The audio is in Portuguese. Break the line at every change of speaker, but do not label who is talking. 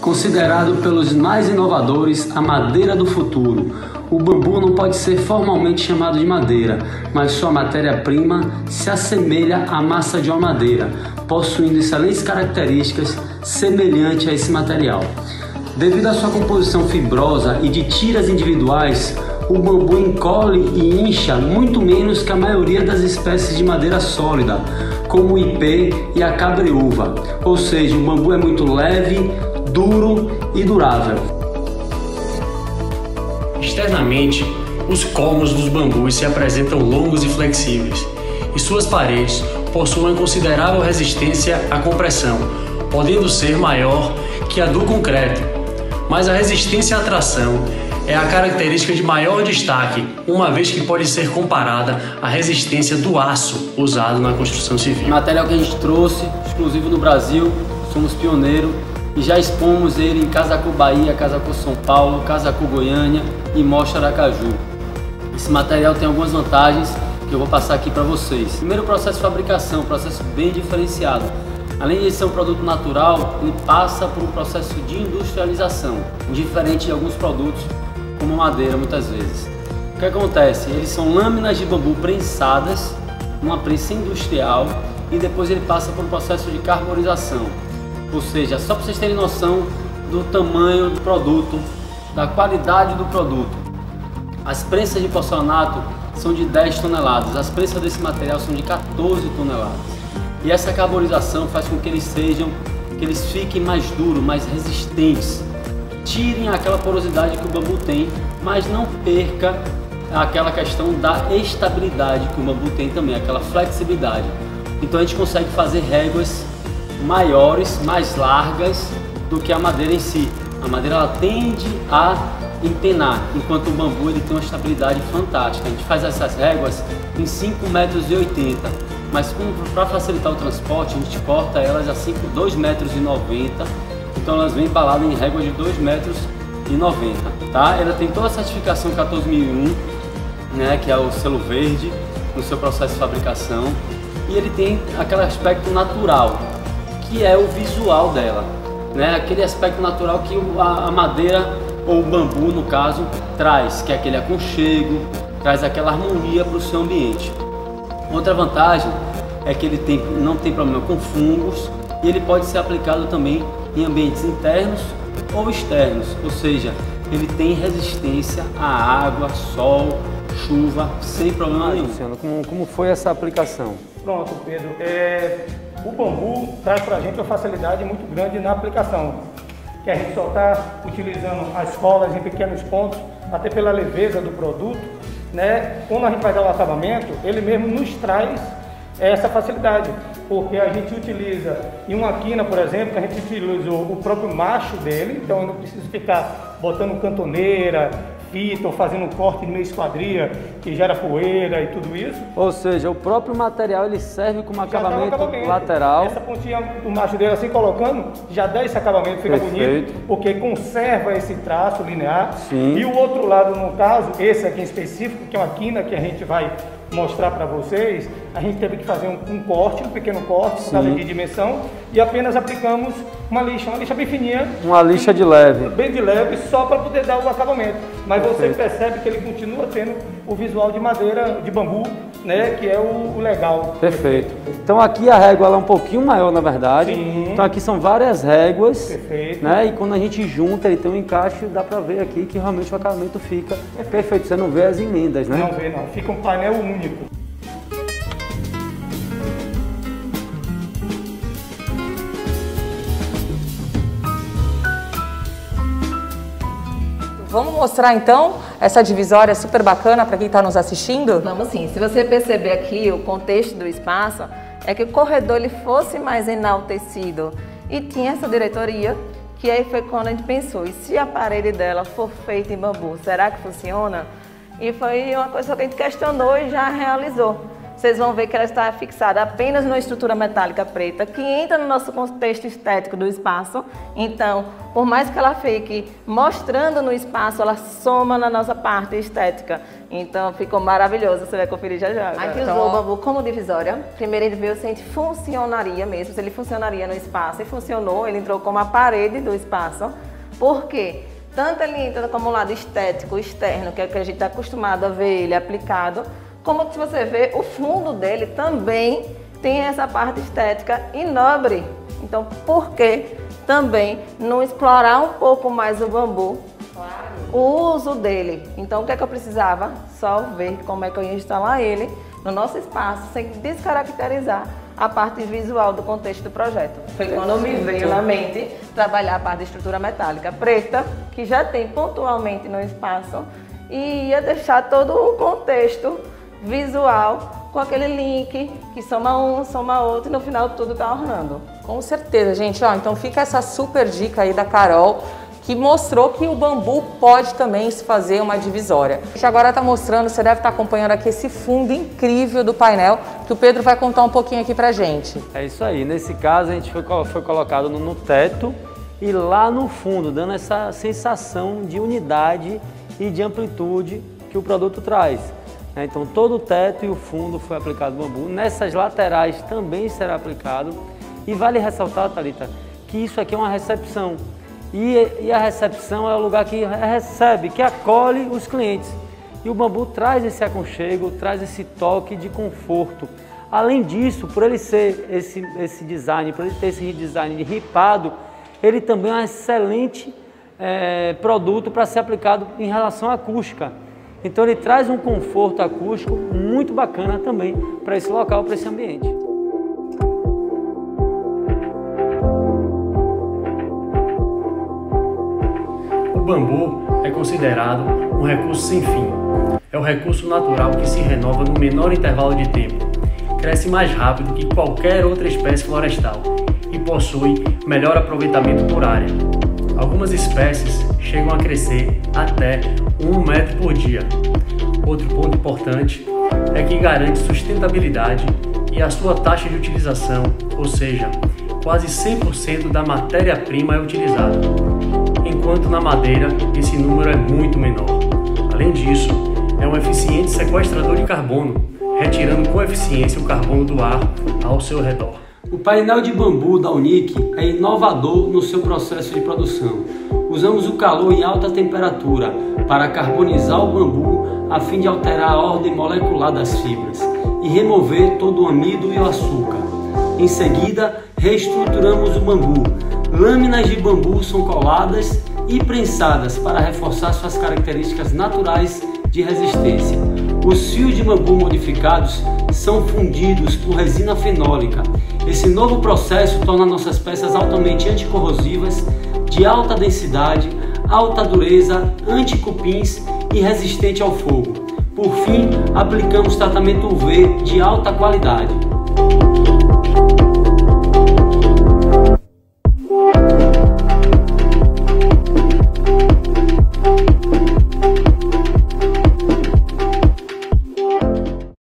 Considerado pelos mais inovadores a madeira do futuro, o bambu não pode ser formalmente chamado de madeira, mas sua matéria-prima se assemelha à massa de uma madeira, possuindo excelentes características semelhantes a esse material. Devido à sua composição fibrosa e de tiras individuais, o bambu encolhe e incha muito menos que a maioria das espécies de madeira sólida, como o ipê e a cabreúva, ou seja, o bambu é muito leve, duro e durável. Externamente, os colmos dos bambus se apresentam longos e flexíveis, e suas paredes possuem considerável resistência à compressão, podendo ser maior que a do concreto. Mas a resistência à tração é a característica de maior destaque, uma vez que pode ser comparada à resistência do aço usado na construção civil.
Material que a gente trouxe, exclusivo no Brasil, somos pioneiros e já expomos ele em Casacu Bahia, Casacu São Paulo, Casacu Goiânia e Mostra Aracaju. Esse material tem algumas vantagens que eu vou passar aqui para vocês. Primeiro, o processo de fabricação, um processo bem diferenciado. Além de ser um produto natural, ele passa por um processo de industrialização, diferente de alguns produtos como madeira muitas vezes. O que acontece? Eles são lâminas de bambu prensadas, numa prensa industrial, e depois ele passa por um processo de carbonização. Ou seja, só para vocês terem noção do tamanho do produto, da qualidade do produto. As prensas de porcelanato são de 10 toneladas, as prensas desse material são de 14 toneladas. E essa carbonização faz com que eles fiquem mais duros, mais resistentes. Tirem aquela porosidade que o bambu tem, mas não perca aquela questão da estabilidade que o bambu tem também, aquela flexibilidade. Então a gente consegue fazer réguas maiores, mais largas do que a madeira em si. A madeira ela tende a empenar, enquanto o bambu ele tem uma estabilidade fantástica. A gente faz essas réguas em 5,80 metros, mas para facilitar o transporte a gente corta elas a 2,90 metros, então elas vêm embaladas em réguas de 2,90 metros, tá? Ela tem toda a certificação 14001, né, que é o selo verde no seu processo de fabricação, e ele tem aquele aspecto natural, que é o visual dela, né? Aquele aspecto natural que a madeira ou o bambu, no caso, traz, que é aquele aconchego, traz aquela harmonia para o seu ambiente. Outra vantagem é que ele não tem problema com fungos e ele pode ser aplicado também em ambientes internos ou externos, ou seja, ele tem resistência à água, sol, chuva, sem problema nenhum.
Luciano, como foi essa aplicação?
Pronto, Pedro. O bambu traz para a gente uma facilidade muito grande na aplicação, que a gente só está utilizando as colas em pequenos pontos, até pela leveza do produto, né? Quando a gente vai dar o acabamento, ele mesmo nos traz essa facilidade, porque a gente utiliza em uma quina, por exemplo, que a gente utilizou o próprio macho dele, então eu não preciso ficar botando cantoneira, fita ou fazendo um corte de meia esquadria que gera poeira e tudo isso.
Ou seja, o próprio material ele serve como acabamento lateral.
Essa pontinha do macho dele assim colocando, já dá esse acabamento, fica bonito, porque conserva esse traço linear.
Sim.
E o outro lado, no caso, esse aqui em específico, que é uma quina que a gente vai mostrar para vocês, a gente teve que fazer um corte, um pequeno corte, por causa de dimensão, e apenas aplicamos uma lixa bem fininha.
Uma lixa de leve.
Bem de leve, só para poder dar o acabamento. Mas você percebe que ele continua tendo o visual de madeira, de bambu, né, que é o legal.
Perfeito. Então aqui a régua ela é um pouquinho maior, na verdade.
Sim.
Então aqui são várias réguas.
Perfeito.
Né? E quando a gente junta, ele tem um encaixe, dá para ver aqui que realmente o acabamento fica perfeito. Você não vê as emendas, né?
Não vê, não. Fica um painel único.
Vamos mostrar então essa divisória super bacana para quem está nos assistindo?
Vamos sim. Se você perceber aqui o contexto do espaço, é que o corredor ele fosse mais enaltecido e tinha essa diretoria, que aí foi quando a gente pensou, e se a parede dela for feita em bambu, será que funciona? E foi uma coisa que a gente questionou e já realizou. vocês vão ver que ela está fixada apenas numa estrutura metálica preta, que entra no nosso contexto estético do espaço. Então, por mais que ela fique mostrando no espaço, ela soma na nossa parte estética. Então, ficou maravilhoso, você vai conferir já já. Aqui usou o bambu como divisória. Primeiro ele veio se a gente funcionaria mesmo, se ele funcionaria no espaço, e funcionou, ele entrou como a parede do espaço. Por quê? Tanto ele entra como o lado estético, externo, que é o que a gente está acostumado a ver ele aplicado, como se você vê, o fundo dele também tem essa parte estética e nobre. Então, por que também não explorar um pouco mais o bambu? Claro. O uso dele. Então, o que é que eu precisava? Só ver como é que eu ia instalar ele no nosso espaço, sem descaracterizar a parte visual do contexto do projeto. Foi quando me veio na mente trabalhar a parte de estrutura metálica preta, que já tem pontualmente no espaço, e ia deixar todo o contexto visual com aquele link que soma um, soma outro, e no final tudo tá ornando.
Com certeza, gente. Ó, então fica essa super dica aí da Carol, que mostrou que o bambu pode também se fazer uma divisória. A gente agora está mostrando, você deve estar acompanhando aqui esse fundo incrível do painel, que o Pedro vai contar um pouquinho aqui pra gente.
É isso aí, nesse caso a gente foi colocado no teto e lá no fundo, dando essa sensação de unidade e de amplitude que o produto traz. Então todo o teto e o fundo foi aplicado bambu, nessas laterais também será aplicado, e vale ressaltar, Thalita, que isso aqui é uma recepção, e a recepção é o lugar que recebe, que acolhe os clientes, e o bambu traz esse aconchego, traz esse toque de conforto. Além disso, por ele ser esse design, por ele ter esse design de ripado, ele também é um excelente produto para ser aplicado em relação à acústica. Então ele traz um conforto acústico muito bacana também para esse local, para esse ambiente.
O bambu é considerado um recurso sem fim. É o recurso natural que se renova no menor intervalo de tempo. Cresce mais rápido que qualquer outra espécie florestal e possui melhor aproveitamento por área. Algumas espécies chegam a crescer até 1 metro por dia. Outro ponto importante é que garante sustentabilidade e a sua taxa de utilização, ou seja, quase 100% da matéria-prima é utilizada, enquanto na madeira esse número é muito menor. Além disso, é um eficiente sequestrador de carbono, retirando com eficiência o carbono do ar ao seu redor.
O painel de bambu da Unic é inovador no seu processo de produção. Usamos o calor em alta temperatura para carbonizar o bambu a fim de alterar a ordem molecular das fibras e remover todo o amido e o açúcar. Em seguida, reestruturamos o bambu. Lâminas de bambu são coladas e prensadas para reforçar suas características naturais de resistência. Os fios de bambu modificados são fundidos por resina fenólica. Esse novo processo torna nossas peças altamente anticorrosivas, de alta densidade, alta dureza, anti-cupins e resistente ao fogo. Por fim, aplicamos tratamento UV de alta qualidade.